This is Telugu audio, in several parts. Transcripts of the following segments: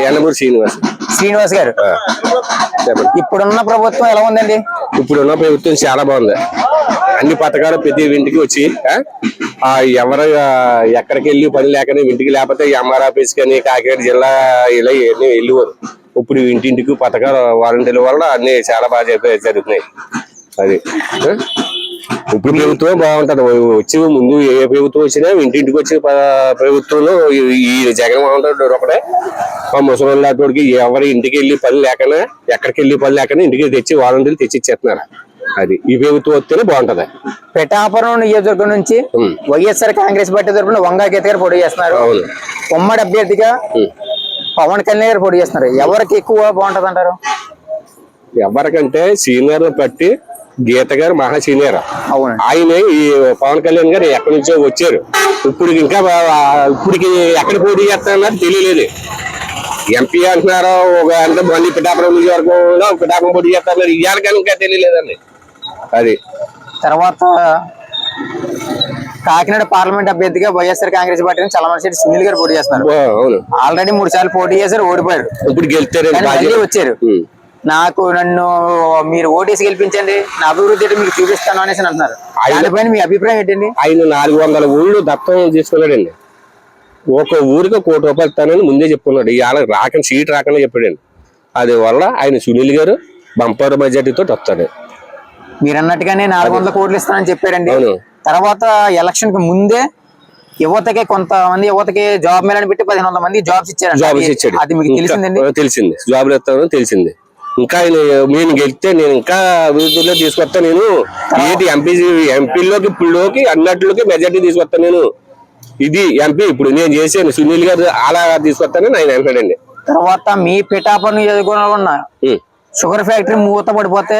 ఎల్లమూరి శ్రీనివాస్ గారు, ఇప్పుడున్న ప్రభుత్వం ఎలా ఉందండి? ఇప్పుడున్న ప్రభుత్వం చాలా బాగుంది. అన్ని పథకాలు ప్రతి ఇంటికి వచ్చి ఎవరు ఎక్కడికి వెళ్ళి పని లేకనే ఇంటికి లేకపోతే ఎంఆర్ ఆఫీస్ కానీ కాకినాడ జిల్లా ఇలా వెళ్ళేవారు. ఇప్పుడు ఇంటింటికి పథకాలు వాలంటీర్ల వల్ల అన్ని చాలా బాగా జరుగుతున్నాయి. అది ఇప్పుడు ప్రభుత్వం బాగుంటది. వచ్చి ముందు ఏ ప్రభుత్వం వచ్చినా ఇంటింటికి వచ్చి ప్రభుత్వంలో ఈ జగన్మోహన్ రెడ్డి ఒకటే మా ముసలితోడికి ఎవరి ఇంటికి వెళ్ళి పని లేకనా ఎక్కడికి వెళ్ళి పని లేకనా ఇంటికి తెచ్చి వాలంటీర్లు తెచ్చి ఇచ్చేస్తున్నారు. అది ఈ ప్రభుత్వం వస్తేనే బాగుంటది. పిఠాపురం నియోజకవర్గం నుంచి వైఎస్ఆర్ కాంగ్రెస్ పార్టీ తరఫున వంగా గీత గారు పోటీ చేస్తున్నారు. ఉమ్మడి అభ్యర్థిగా పవన్ కళ్యాణ్ గారు పోటీ చేస్తున్నారు. ఎవరికి ఎక్కువ బాగుంటది అంటారు? ఎవరికంటే సీనియర్లు బట్టి గీత గారు మహా సీనియర్. ఆయన ఈ పవన్ కళ్యాణ్ గారు ఎక్కడి నుంచో వచ్చారు. ఇప్పుడు ఇంకా ఇప్పటికి ఎక్కడ పోటీ చేస్తారన్నది తెలియలేదు. ఎంపీ అంటున్నారు, ఒక అంటే మళ్ళీ పిఠాపురం నియోజకవర్గంలో పిఠాపురం పోటీ చేస్తున్నారు. ఇవాళ ఇంకా తెలియలేదండి. అది తర్వాత కాకినాడ పార్లమెంట్ అభ్యర్థిగా వైఎస్ఆర్ కాంగ్రెస్ పార్టీ చలమనేశెట్టి సునీల్ గారు పోటీ చేస్తున్నారు. ఆల్రెడీ 3 సార్లు పోటీ చేశారు, ఓడిపోయారు. ఇప్పుడు గెలిచారు, వచ్చారు. నన్ను మీరు ఓటేసి గెలిపించండి, నా అభివృద్ధి మీకు చూపిస్తాను అనేసి అంటున్నారు. దానిపైన మీ అభిప్రాయం ఏంటండి? ఆయన 400 ఊళ్ళు దత్తం తీసుకున్నాడండి. ఒక ఊరికి ₹1,00,00,000 ఇస్తానని ముందే చెప్పుకున్నాడు. ఇవాళ సీట్ రాకనే చెప్పాడండి. అది వల్ల ఆయన సునీల్ గారు బంపర్ మెజార్టీతో వస్తాడు. మీరు అన్నట్టుగానే 400 కోట్లు ఇస్తానని చెప్పారండి. తర్వాత ఎలక్షన్ కి ముందే యువతకి కొంతమంది జాబ్ మేళని పెట్టి 1500 మంది జాబ్స్ ఇచ్చారు. అది మీకు తెలిసిందండి? తెలిసింది. జాబ్లు ఇస్తానని తెలిసింది. ఇంకా ఆయన నేను గెలిస్తే నేను ఇంకా అభివృద్ధిలో తీసుకొస్తా, నేను ఏంటి ఎంపీలోకి ఇప్పుడులోకి అన్నట్లోకి మెజార్టీ తీసుకొస్తా, నేను ఇది ఎంపీ ఇప్పుడు నేను చేసాను సునీల్ గారు అలా తీసుకొస్తానని ఆయన అంటాడండి. తర్వాత మీ పిఠాపురం నియోజకవర్గంలో ఉన్న షుగర్ ఫ్యాక్టరీ మూత పడిపోతే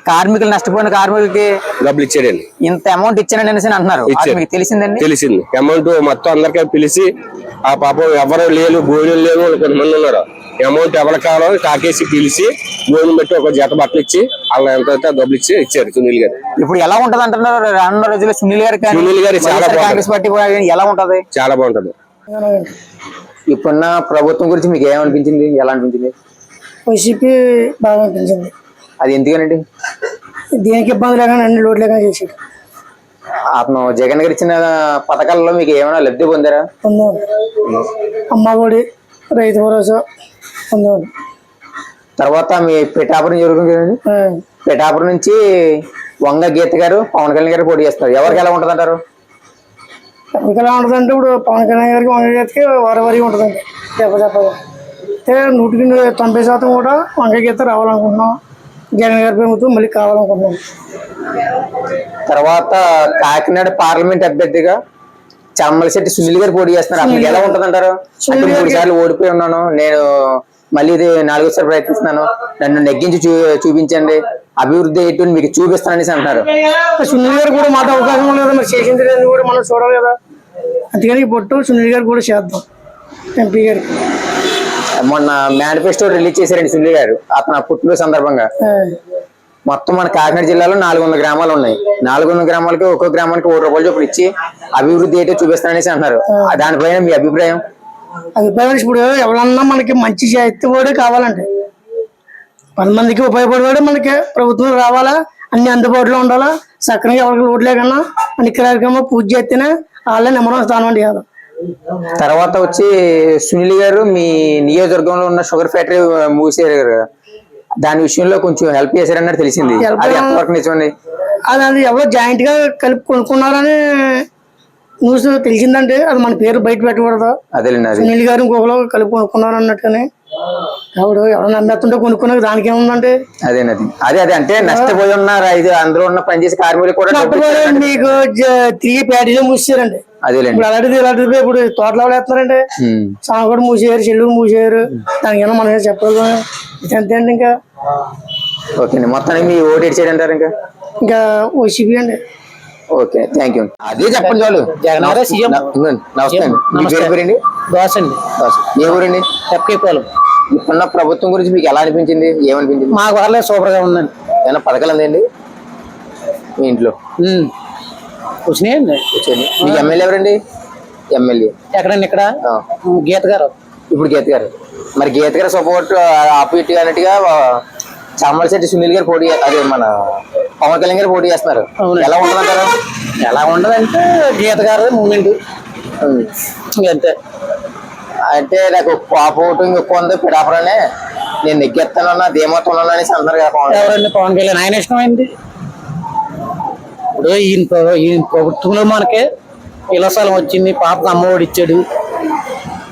కార్మికులు నష్టపోయిన కార్మికులకి డబ్బులు ఇచ్చాడండి. ఇంత అమౌంట్ ఇచ్చానని అంటున్నారు. మీకు తెలిసిందండి? తెలిసింది. అమౌంట్ మొత్తం అందరికీ పిలిచి ఆ పాపం ఎవరు లేరు, భోజనం లేరు, కొంతమంది ఉన్నారు. అమౌంట్ ఎవరి కావాలో కాకేసి పిలిచి భోజనం పెట్టి ఒక జత బట్టలు ఇచ్చి అలా ఎంత డబ్బులు ఇచ్చి ఇచ్చారు సునీల్ గారు. ఇప్పుడు ఎలా ఉంటది అంటున్నారు రానున్న రోజుల్లో సునీల్ గారు చాలా కాంగ్రెస్ పార్టీ ఎలా ఉంటది? చాలా బాగుంటది. ఇప్పుడున్న ప్రభుత్వం గురించి మీకు ఏమనిపించింది? ఎలా అనిపించింది? వైసీపీ బాగా అనిపించింది. అది ఎందుకనండి? దేనికి ఇబ్బంది లేకుండా అన్ని లోటు లేకుండా చేసాడు. అతను జగన్ గారు ఇచ్చిన పథకాలలో మీకు ఏమైనా లబ్ధి పొందారా? అమ్మఒడి, రైతు భరోసా పొందాడు. తర్వాత మీ పిఠాపురం జరుగుతుంది. పిఠాపురం నుంచి వంగ గీత గారు పవన్ కళ్యాణ్ గారు పోటీ చేస్తారు. ఎవరికి ఎలా ఉంటుంది అంటారు? ఎవరికి ఎలా ఉంటుందంటే ఇప్పుడు పవన్ కళ్యాణ్ గారికి వంగ గీతకి వారి ఉంటుందండి. దెబ్బగా 100కి 90% కూడా వంగ గీత రావాలనుకుంటున్నాం. జగన్ గారి ప్రభుత్వం మళ్ళీ కావాలనుకుంటున్నాం. తర్వాత కాకినాడ పార్లమెంట్ అభ్యర్థిగా చలమనేశెట్టి సునీల్ గారు పోటీ చేస్తున్నారు. అప్పుడు ఎలా ఉంటుంది అంటారు? అంటే 3 సార్లు ఓడిపోయి ఉన్నాను, నేను మళ్ళీ ఇది 4వ సారి ప్రయత్నిస్తున్నాను, నన్ను నెగ్గించి చూపించండి, అభివృద్ధి ఏంటి మీకు చూపిస్తానని అంటారు. సునీల్ గారు కూడా మాట అవకాశం లేదు, మరి చేసింది కూడా మనం చూడాలి కదా. అందుకని పొట్టు సునీల్ గారు కూడా చేద్దాం. ఎంపీ గారికి మొన్న మేనిఫెస్టో రిలీజ్ చేశారండి సునీల్ గారు. అతను పుట్టినరోజు సందర్భంగా మొత్తం మన కాకినాడ జిల్లాలో 400 గ్రామాలు ఉన్నాయి. 400 గ్రామాలకి ఒక్కో గ్రామానికి ₹1 చొప్పున ఇచ్చి అభివృద్ధి ఏంటో చూపిస్తాననేసి అంటున్నారు. దానిపైన మీ అభిప్రాయం? ఇప్పుడు ఎవరన్నా మనకి మంచి చేతివాడే కావాలంటే 10 మందికి ఉపయోగపడేవాడే మనకి ప్రభుత్వం రావాలా, అన్ని అందుబాటులో ఉండాలా, సక్రంగా ఎవరికి లోటు లేకన్నా అన్ని కార్యక్రమం పూజ చేస్తేనే వాళ్ళే నెంబర్ స్థానం అండి. తర్వాత వచ్చి సునీల్ గారు మీ నియోజకవర్గంలో ఉన్న షుగర్ ఫ్యాక్టరీ మూసేరు కదా, దాని విషయంలో కొంచెం హెల్ప్ చేశారన్నట్టు తెలిసింది. అది ఎంతవరకు నిజమండి? అది ఎవరో జాయింట్ గా కలిపి కొనుక్కున్నారని న్యూస్ తెలిసిందంటే అది మన పేరు బయట పెట్టకూడదు. అదేలేండి, సునీల్ గారు ఇంకొకరు కలిపి కొనుక్కున్నారు అన్నట్టుగానే ఎవరు ఎవరైనా నమ్మేస్తుంటే కొనుక్కున్నా దానికి ఏముందంటే అదేనది అదే అంటే నష్టపోయి ఉన్నారు. ఇది అందులో ఉన్న పనిచేసే కార్మికులు కూడా మీకు 3 ప్యాటీలు మూసారండి. అదేలేండి, ఇలాంటిది ఇప్పుడు తోటలో వేస్తున్నారండి. సాగుడు మూసేయారు, చెల్లు మూసేయారు. దానికి ఏమో మనం చెప్పాలి. అంతే అండి. ఇంకా ఓకే అండి. మొత్తానికి మీ ఓటు ఎటు సైడ్ అంటారు? ఇంకా వైసీపీ అండి. Okay, thank you. అదే చెప్పండి చాలు. నమస్తే అండి. మీ పేరండి? దోశ అండి. ఏ ఊరండి? ఎప్పకేపాలెం. ఇప్పుడున్న ప్రభుత్వం గురించి మీకు ఎలా అనిపించింది? ఏమనిపించింది? మాకు వాళ్ళే సూపర్ గా ఉందండి. ఏమైనా పథకాలు అందండి మీ ఇంట్లో? వచ్చినాయండి. మీకు ఎమ్మెల్యే ఎవరండి? ఎమ్మెల్యే ఎక్కడండి? ఇక్కడ గీత గారు. ఇప్పుడు గీత గారు మరి గీత గారి సపోర్ట్ ఆపోజిట్ అన్నట్టుగా చామలశెట్టి సునీల్ గారు పోటీ అదే మన పవన్ కళ్యాణ్ గారు పోటీ చేస్తున్నారు. అవునండి. ఎలా ఉంటుందంటారు? ఎలా ఉండదంటే గీత గారు మూమెంట్ అంతే. అంటే నాకు పాప ఓటింగ్ ఎక్కువ ఉంది పిడాపురనే నేను నెగ్గెత్తానన్నా ధీమతో ఉన్నాను అనేసి అందరు కదా పవన్ కళ్యాణ్. ఎవరండి పవన్ కళ్యాణ్? ఆయన ఇష్టమైంది. ఇప్పుడు ఈయన ప్రభుత్వంలో మనకి ఇళ్ల స్థలం వచ్చింది, పాపకు అమ్మఒడి ఇచ్చాడు.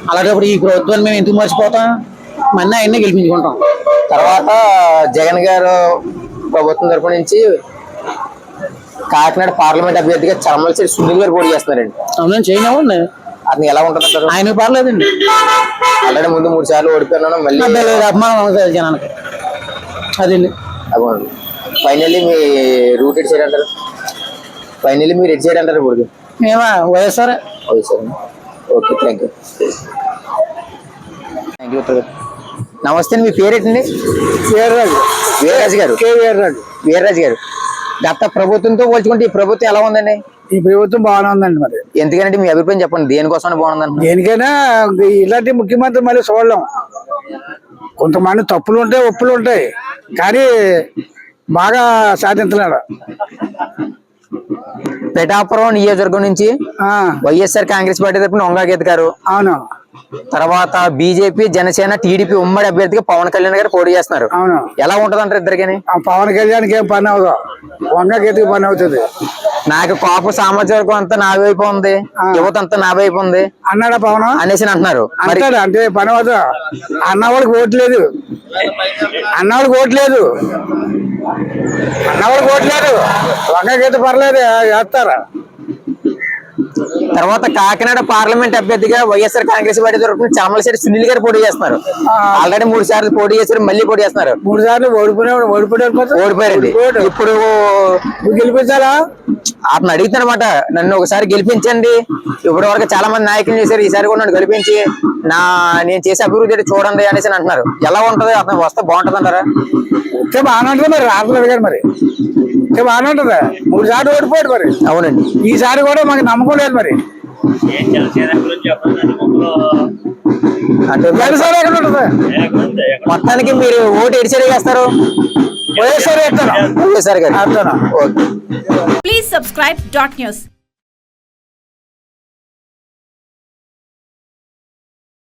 అలాంటప్పుడు ఈ ప్రభుత్వాన్ని మేము ఎందుకు మర్చిపోతాం? మళ్ళీ ఆయన్ని గెలిపించుకుంటాం. తర్వాత జగన్ గారు ప్రభుత్వం తరపు నుంచి కాకినాడ పార్లమెంట్ అభ్యర్థిగా చామలశెట్టి సునీల్ గారు పోటీ చేస్తున్నారండి. అవును, చేయనివ్వండి. అతను ఎలా ఉంటుందంటారు? ఆయన పర్లేదండి. ఆల్రెడీ ముందు 3 సార్లు ఓడిపోయినాను మళ్ళీ లేదు, అభిమానం ఉంటుంది జనానికి. అదండి. అవును. ఫైనల్లీ మీ రూట్ ఎడ్ సైడ్ అంటారు? ఫైనల్లీ మీరు ఎడ్ సైడ్ అంటారు ఇప్పుడు? మేమా YSR. Okay, thank you. Thank you గారు. నమస్తే అండి, మీ పేరేంటండి? వీర్రాజు. వీర్రాజు గారు. వీర్రాజు. వీర్రాజు గారు, గత ప్రభుత్వంతో పోల్చుకుంటే ఈ ప్రభుత్వం ఎలా ఉందండి? ఈ ప్రభుత్వం బాగానే ఉందండి. మరి ఎందుకంటే మీ అభిప్రాయం చెప్పండి, దేనికోసం బాగుందండి? దేనికైనా ఇలాంటి ముఖ్యమంత్రి మళ్ళీ చూడలేం. కొంతమంది తప్పులు ఉంటాయి, ఒప్పులు ఉంటాయి, కానీ బాగా సాధించలేడు. పిఠాపురం నియోజకవర్గం నుంచి వైఎస్ఆర్ కాంగ్రెస్ పార్టీ తరపున వంగా గీత గారు, అవును. తర్వాత బీజేపీ జనసేన టీడీపీ ఉమ్మడి అభ్యర్థిగా పవన్ కళ్యాణ్ గారు పోటీ చేస్తున్నారు. అవును. ఎలా ఉంటది అంటారు ఇద్దరికని? పవన్ కళ్యాణ్కి ఏం పని అవ్వదు, వంగా గీతకి పని అవుతుంది. నాకు కాపు సామాజిక వర్గం అంతా నా వైపు ఉంది, యువత అంతా నా వైపు ఉంది అన్నాడా పవన్ అనేసి అంటున్నారు. అంటాడు. అంటే పని అవ్వదు. అన్నవాడికి ఓట్లేదు, అన్నవాడికి ఓట్లేదు, అన్నవాడికి ఓట్లేదు. వంగా గీత పర్లేదు, చేస్తారా? తర్వాత కాకినాడ పార్లమెంట్ అభ్యర్థిగా వైఎస్ఆర్ కాంగ్రెస్ పార్టీ తరఫున చామలశెట్టి సునీల్ గారు పోటీ చేస్తున్నారు. ఆల్రెడీ 3 సార్లు పోటీ చేశారు, మళ్ళీ పోటీ చేస్తున్నారు. 3 సార్లు ఓడిపోయారండి. ఇప్పుడు గెలిపించాలా? అతను అడుగుతానమాట, నన్ను ఒకసారి గెలిపించండి, ఇప్పటి వరకు చాలా మంది నాయకులు చేశారు, ఈసారి కూడా నన్ను గెలిపించి నేను చేసే అభివృద్ధి చూడండి అనేసి అంటున్నారు. ఎలా ఉంటది? అతను వస్తే బాగుంటది అంటారా? బాగానే ఉంటుంది. మరి రాష్ట్రం గారు మరి బాగానే ఉంటది. 3 సార్లు ఓడిపోయాడు. మరి అవునండి, ఈసారి కూడా మాకు నమ్మకం లేదు. మరి అంటే మొత్తానికి మీరు ఓటు ఎడిసరి చేస్తారు? వైఎస్ఆర్ వైఎస్ఆర్ గారు. చేస్తాను. ఓకే. Please subscribe .news.